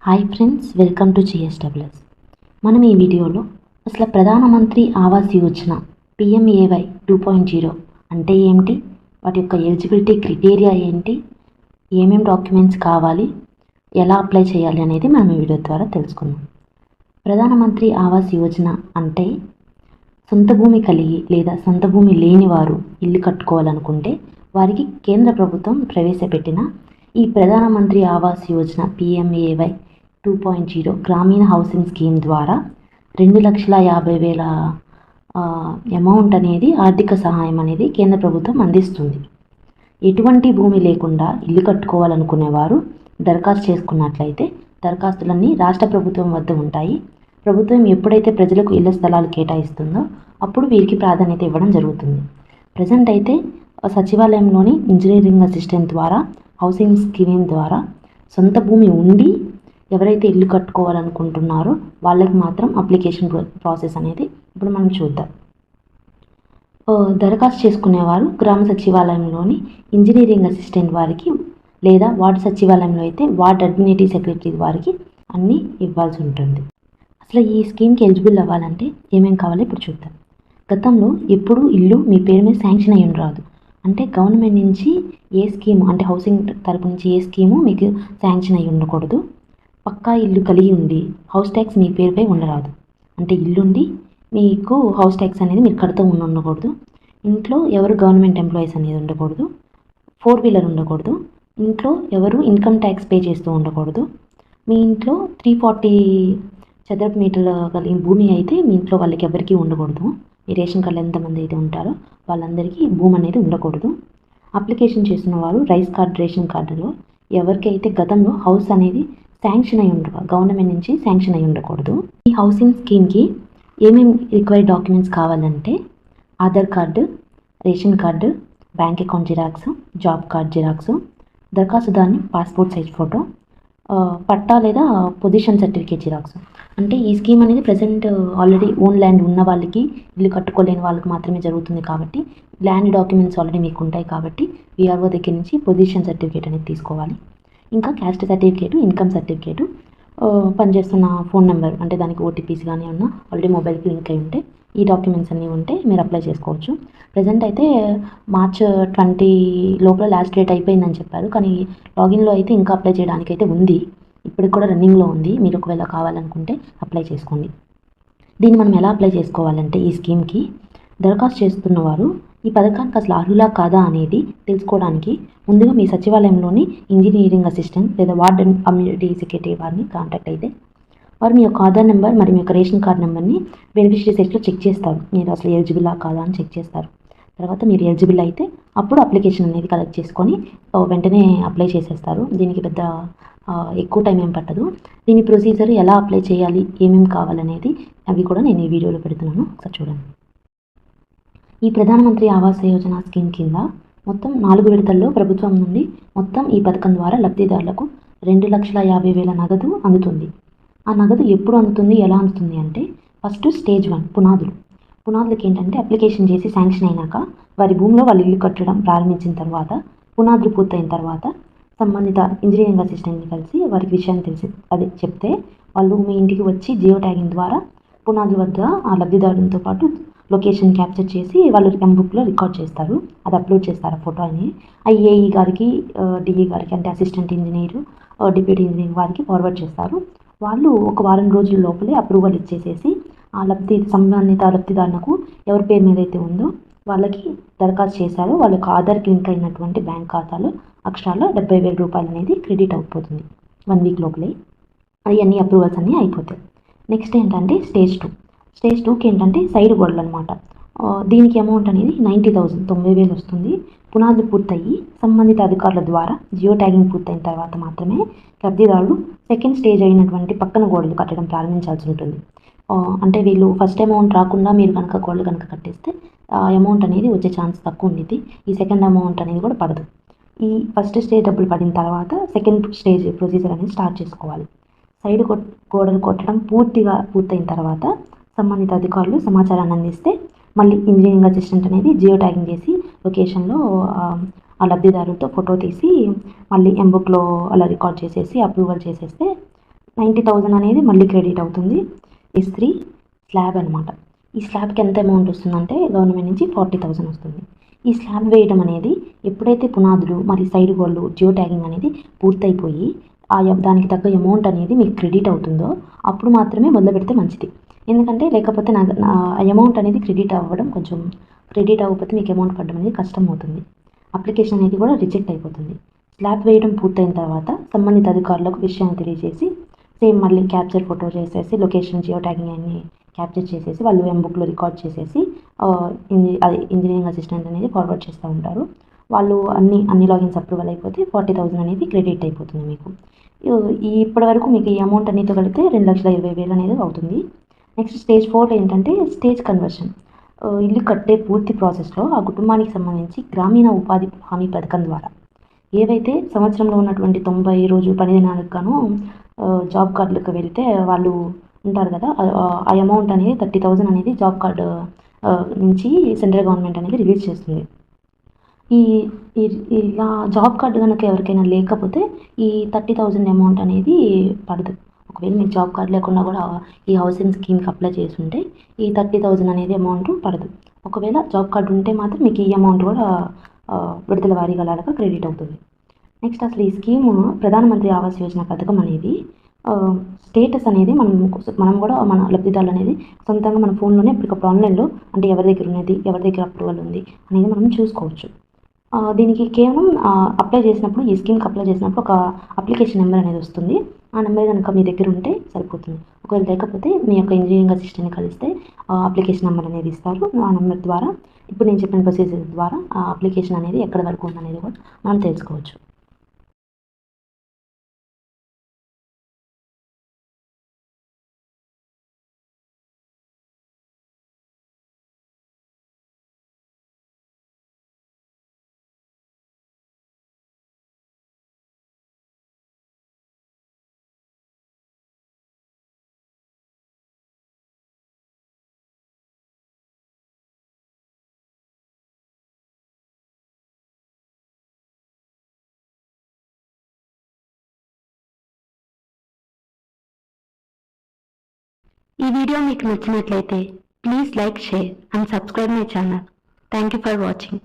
Hi friends, welcome to GSWS. మనం ఈ వీడియోలో అసలు ప్రధానమంత్రి ఆవాస్ యోజన పిఎంఏవై 2.0 అంటే ఏమిటి, వాటి యొక్క ఎలిజిబిలిటీ క్రైటీరియా ఏంటి, ఏమేమి డాక్యుమెంట్స్ కావాలి, ఎలా అప్లై చేయాలి అనేది మనం ఈ వీడియో ద్వారా తెలుసుకుందాం. ప్రధానమంత్రి ఆవాస్ యోజన అంటే సొంత భూమి కలిగి లేదా సొంత భూమి లేని వారు ఇల్లు కట్టుకోవాలనుకుంటే వారికి కేంద్ర ప్రభుత్వం ప్రవేశపెట్టిన ఈ ప్రధానమంత్రి ఆవాస్ యోజన పిఎంఏవై 2.0 గ్రామీణ హౌసింగ్ స్కీమ్ ద్వారా 2,50,000 అమౌంట్ అనేది ఆర్థిక సహాయం అనేది కేంద్ర ప్రభుత్వం అందిస్తుంది. ఎటువంటి భూమి లేకుండా ఇల్లు కట్టుకోవాలనుకునేవారు దరఖాస్తు చేసుకున్నట్లయితే దరఖాస్తులన్నీ రాష్ట్ర ప్రభుత్వం వద్ద ఉంటాయి. ప్రభుత్వం ఎప్పుడైతే ప్రజలకు ఇళ్ల స్థలాలు కేటాయిస్తుందో అప్పుడు వీరికి ప్రాధాన్యత ఇవ్వడం జరుగుతుంది. ప్రజెంట్ అయితే సచివాలయంలోని ఇంజనీరింగ్ అసిస్టెంట్ ద్వారా హౌసింగ్ స్కీమ్ ద్వారా సొంత భూమి ఉండి ఎవరైతే ఇల్లు కట్టుకోవాలనుకుంటున్నారో వాళ్ళకి మాత్రం అప్లికేషన్ ప్రాసెస్ అనేది ఇప్పుడు మనం చూద్దాం. దరఖాస్తు చేసుకునేవారు గ్రామ సచివాలయంలోని ఇంజనీరింగ్ అసిస్టెంట్ వారికి లేదా వార్డు సచివాలయంలో అయితే వార్డ్ అడ్మినిస్ట్రేటివ్ సెక్రటరీ వారికి అన్నీ ఇవ్వాల్సి ఉంటుంది. అసలు ఈ స్కీమ్కి ఎలిజిబుల్ అవ్వాలంటే ఏమేమి కావాలో ఇప్పుడు చూద్దాం. గతంలో ఎప్పుడు ఇల్లు మీ పేరు మీద శాంక్షన్ అయ్యి ఉండరాదు. అంటే గవర్నమెంట్ నుంచి ఏ స్కీము, అంటే హౌసింగ్ తరపు నుంచి ఏ స్కీము మీకు శాంక్షన్ అయ్యి ఉండకూడదు. పక్కా ఇల్లు కలిగి ఉండి హౌస్ ట్యాక్స్ మీ పేరుపై ఉండరాదు. అంటే ఇల్లుండి మీకు హౌస్ ట్యాక్స్ అనేది మీరు కడుతూ ఉండకూడదు. ఇంట్లో ఎవరు గవర్నమెంట్ ఎంప్లాయీస్ అనేది ఉండకూడదు. 4-వీలర్ ఉండకూడదు. ఇంట్లో ఎవరు ఇన్కమ్ ట్యాక్స్ పే చేస్తూ ఉండకూడదు. మీ ఇంట్లో 340 చదరపు మీటర్ల కలిగిన భూమి అయితే మీ ఇంట్లో వాళ్ళకి ఎవరికీ ఉండకూడదు. మీ రేషన్ కార్డులో ఎంతమంది అయితే ఉంటారో వాళ్ళందరికీ భూమి అనేది ఉండకూడదు. అప్లికేషన్ చేసిన వారు రైస్ కార్డ్, రేషన్ కార్డులో ఎవరికైతే గతంలో హౌస్ అనేది శాంక్షన్ అయి ఉండదు, గవర్నమెంట్ నుంచి శాంక్షన్ అయి ఉండకూడదు. ఈ హౌసింగ్ స్కీమ్కి ఏమేమి రిక్వైర్డ్ డాక్యుమెంట్స్ కావాలంటే Aadhaar card, ration card, bank account xerox, job card xerox, దరఖాస్తుదారుని పాస్పోర్ట్ సైజ్ ఫోటో, పట్టా లేదా పొజిషన్ సర్టిఫికేట్ జిరాక్స్. అంటే ఈ స్కీమ్ అనేది ప్రజెంట్ ఆల్రెడీ ఓన్ ల్యాండ్ ఉన్న వాళ్ళకి, ఇల్లు కట్టుకోలేని వాళ్ళకి మాత్రమే జరుగుతుంది. కాబట్టి ల్యాండ్ డాక్యుమెంట్స్ ఆల్రెడీ మీకు ఉంటాయి కాబట్టి విఆర్ఓ దగ్గర నుంచి పొజిషన్ సర్టిఫికేట్ అనేది తీసుకోవాలి. ఇంకా క్యాస్ట్ సర్టిఫికేటు, ఇన్కమ్ సర్టిఫికేటు, పనిచేస్తున్న ఫోన్ నెంబర్, అంటే దానికి ఓటీపీస్ కానీ ఉన్న ఆల్రెడీ మొబైల్కి లింక్ అయి ఉంటే ఈ డాక్యుమెంట్స్ అన్నీ ఉంటే మీరు అప్లై చేసుకోవచ్చు. ప్రజెంట్ అయితే March 20 లోపల లాస్ట్ డేట్ అయిపోయిందని చెప్పారు. కానీ లాగిన్లో అయితే ఇంకా అప్లై చేయడానికి అయితే ఉంది. ఇప్పటికి కూడా రన్నింగ్లో ఉంది. మీరు ఒకవేళ కావాలనుకుంటే అప్లై చేసుకోండి. దీన్ని మనం ఎలా అప్లై చేసుకోవాలంటే ఈ స్కీమ్కి దరఖాస్తు చేస్తున్నవారు ఈ పథకానికి అసలు అర్హులా కాదా అనేది తెలుసుకోవడానికి ముందుగా మీ సచివాలయంలోని ఇంజనీరింగ్ అసిస్టెంట్ లేదా వార్డ్ అడ్మినిస్ట్రేటివ్ సెక్రటరీ వారిని కాంటాక్ట్ అయితే వారు మీ యొక్క ఆధార్ నెంబర్ మరియు మీ యొక్క రేషన్ కార్డ్ నెంబర్ని బెనిఫిషరీ సెట్లో చెక్ చేస్తారు. మీరు అసలు ఎలిజిబులా కాదా అని చెక్ చేస్తారు. తర్వాత మీరు ఎలిజిబుల్ అయితే అప్పుడు అప్లికేషన్ అనేది కలెక్ట్ చేసుకొని వెంటనే అప్లై చేసేస్తారు. దీనికి పెద్ద ఎక్కువ టైం ఏం పట్టదు. దీని ప్రొసీజర్ ఎలా అప్లై చేయాలి, ఏమేమి కావాలనేది అవి కూడా నేను ఈ వీడియోలో పెడుతున్నాను, ఒకసారి చూడండి. ఈ ప్రధానమంత్రి ఆవాస్ యోజన స్కీమ్ కింద మొత్తం 4 విడతల్లో ప్రభుత్వం నుండి మొత్తం ఈ పథకం ద్వారా లబ్ధిదారులకు 2,50,000 నగదు అందుతుంది. ఆ నగదు ఎప్పుడు అందుతుంది, ఎలా అందుతుంది అంటే ఫస్ట్ స్టేజ్ 1 పునాదులకి ఏంటంటే అప్లికేషన్ చేసి శాంక్షన్ అయినాక వారి భూమిలో వాళ్ళు ఇల్లు కట్టడం ప్రారంభించిన తర్వాత పునాదులు పూర్తయిన తర్వాత సంబంధిత ఇంజనీరింగ్ అసిస్టెంట్ని కలిసి వారికి విషయాన్ని అది చెప్తే వాళ్ళు మీ ఇంటికి వచ్చి జియో ట్యాగింగ్ ద్వారా పునాదుల వద్ద ఆ లబ్ధిదారులతో పాటు లొకేషన్ క్యాప్చర్ చేసి వాళ్ళు ఎంబుక్లో రికార్డ్ చేస్తారు. అది అప్లోడ్ చేస్తారు ఫోటో అని. ఏఈ గారికి, డిఈ గారికి, అంటే అసిస్టెంట్ ఇంజనీరు, డిప్యూటీ ఇంజనీర్ వారికి ఫార్వర్డ్ చేస్తారు. వాళ్ళు ఒక వారం రోజుల లోపలే అప్రూవల్ ఇచ్చేసేసి ఆ సంబంధిత లబ్ధిదారులకు ఎవరి పేరు మీద అయితే ఉందో వాళ్ళకి దరఖాస్తు చేశారో వాళ్ళకి ఆధార్కి లింక్ అయినటువంటి బ్యాంక్ ఖాతాలో అక్షరాల 70,000 రూపాయలు అనేది క్రెడిట్ అయిపోతుంది 1 వీక్ లోపలే. అన్ని అప్రూవల్స్ అన్నీ అయిపోతాయి. నెక్స్ట్ ఏంటంటే స్టేజ్ 2కి ఏంటంటే సైడ్ గోడలు అనమాట. దీనికి అమౌంట్ అనేది 90,000 వస్తుంది. పునాదులు పూర్తయి సంబంధిత అధికారుల ద్వారా జియో ట్యాగింగ్ పూర్తయిన తర్వాత మాత్రమే లబ్ధిదారులు సెకండ్ స్టేజ్ అయినటువంటి పక్కన గోడలు కట్టడం ప్రారంభించాల్సి ఉంటుంది. అంటే వీళ్ళు ఫస్ట్ అమౌంట్ రాకుండా మీరు కనుక గోడలు కనుక కట్టేస్తే అమౌంట్ అనేది వచ్చే ఛాన్స్ తక్కువ ఉండేది. ఈ సెకండ్ అమౌంట్ అనేది కూడా పడదు. ఈ ఫస్ట్ స్టేజ్ డబ్బులు పడిన తర్వాత సెకండ్ స్టేజ్ ప్రొసీజర్ అనేది స్టార్ట్ చేసుకోవాలి. సైడ్ గోడలు కొట్టడం పూర్తయిన తర్వాత సంబంధిత అధికారులు సమాచారాన్ని అందిస్తే మళ్ళీ ఇంజనీరింగ్ అసిస్టెంట్ అనేది జియో ట్యాగింగ్ చేసి లొకేషన్లో ఆ లబ్ధిదారులతో ఫోటో తీసి మళ్ళీ ఎంబుక్లో అలా రికార్డ్ చేసేసి అప్రూవల్ చేసేస్తే 90,000 అనేది మళ్ళీ క్రెడిట్ అవుతుంది. స్టేజ్ 3 స్లాబ్ అనమాట. ఈ స్లాబ్కి ఎంత అమౌంట్ వస్తుందంటే గవర్నమెంట్ నుంచి 40,000 వస్తుంది. ఈ స్లాబ్ వేయడం అనేది ఎప్పుడైతే పునాదులు మరి సైడ్ గోళ్ళు జియో ట్యాగింగ్ అనేది పూర్తయిపోయి దానికి తగ్గ అమౌంట్ అనేది మీకు క్రెడిట్ అవుతుందో అప్పుడు మాత్రమే మొదలు పెడితే మంచిది. ఎందుకంటే లేకపోతే అమౌంట్ అనేది క్రెడిట్ అవ్వకపోతే మీకు అమౌంట్ పడడం అనేది కష్టం అవుతుంది. అప్లికేషన్ అనేది కూడా రిజెక్ట్ అయిపోతుంది. స్లాబ్ వేయడం పూర్తయిన తర్వాత సంబంధిత అధికారులకు విషయాన్ని తెలియజేసి సేమ్ మళ్ళీ క్యాప్చర్ ఫోటో చేసేసి లొకేషన్ జియో ట్యాగింగ్ అన్ని క్యాప్చర్ చేసేసి వాళ్ళు ఎంబుక్లో రికార్డ్ చేసేసి అది ఇంజనీరింగ్ అసిస్టెంట్ అనేది ఫార్వర్డ్ చేస్తూ ఉంటారు. వాళ్ళు అన్ని లాగిన్స్ అప్రూవల్ అయిపోతే 40,000 అనేది క్రెడిట్ అయిపోతుంది మీకు. ఇప్పటివరకు మీకు ఈ అమౌంట్ అన్నిటితో కలిపితే 2,20,000 అనేది అవుతుంది. నెక్స్ట్ స్టేజ్ 4 ఏంటంటే స్టేజ్ కన్వర్షన్. ఇల్లు కట్టే పూర్తి ప్రాసెస్లో ఆ కుటుంబానికి సంబంధించి గ్రామీణ ఉపాధి హామీ పథకం ద్వారా ఏవైతే సంవత్సరంలో ఉన్నటువంటి 90 రోజు పని దినాలకు గాను జాబ్ కార్డులకు వెళ్తే వాళ్ళు ఉంటారు కదా, ఆ అమౌంట్ అనేది 30,000 అనేది జాబ్ కార్డు నుంచి సెంట్రల్ గవర్నమెంట్ అనేది రిలీజ్ చేస్తుంది. ఈ ఇలా జాబ్ కార్డు కనుక ఎవరికైనా లేకపోతే ఈ 30,000 అమౌంట్ అనేది పడదు. ఒకవేళ మీకు జాబ్ కార్డు లేకుండా కూడా ఈ హౌసింగ్ స్కీమ్కి అప్లై చేసి ఉంటే ఈ 30,000 అనేది అమౌంట్ పడదు. ఒకవేళ జాబ్ కార్డు ఉంటే మాత్రం మీకు ఈ అమౌంట్ కూడా విడతల వారీగా అలాగా క్రెడిట్ అవుతుంది. నెక్స్ట్ అసలు ఈ స్కీము ప్రధానమంత్రి ఆవాస్ యోజన పథకం అనేది స్టేటస్ అనేది మనం కూడా మన లబ్ధిదారులు అనేది సొంతంగా మన ఫోన్లోనే ఎప్పటికప్పుడు ఆన్లైన్లో అంటే ఎవరి దగ్గర ఉన్నది, ఎవరి దగ్గర అప్రూవల్ ఉంది అనేది మనం చూసుకోవచ్చు. దీనికి కేవలం అప్లై చేసినప్పుడు ఈ స్కీమ్కి అప్లై చేసినప్పుడు ఒక అప్లికేషన్ నెంబర్ అనేది వస్తుంది. ఆ నెంబర్ కనుక మీ దగ్గర ఉంటే సరిపోతుంది. ఒకవేళ లేకపోతే మీ యొక్క ఇంజనీరింగ్ అసిస్టెంట్ని కలిస్తే అప్లికేషన్ నెంబర్ అనేది ఇస్తారు. ఆ నెంబర్ ద్వారా ఇప్పుడు నేను చెప్పిన ప్రొసీజర్ ద్వారా ఆ అప్లికేషన్ అనేది ఎక్కడ వరకు ఉందనేది కూడా మనం తెలుసుకోవచ్చు. ఈ వీడియో మీకు నచ్చినట్లయితే please like, share and subscribe my channel. Thank you for watching.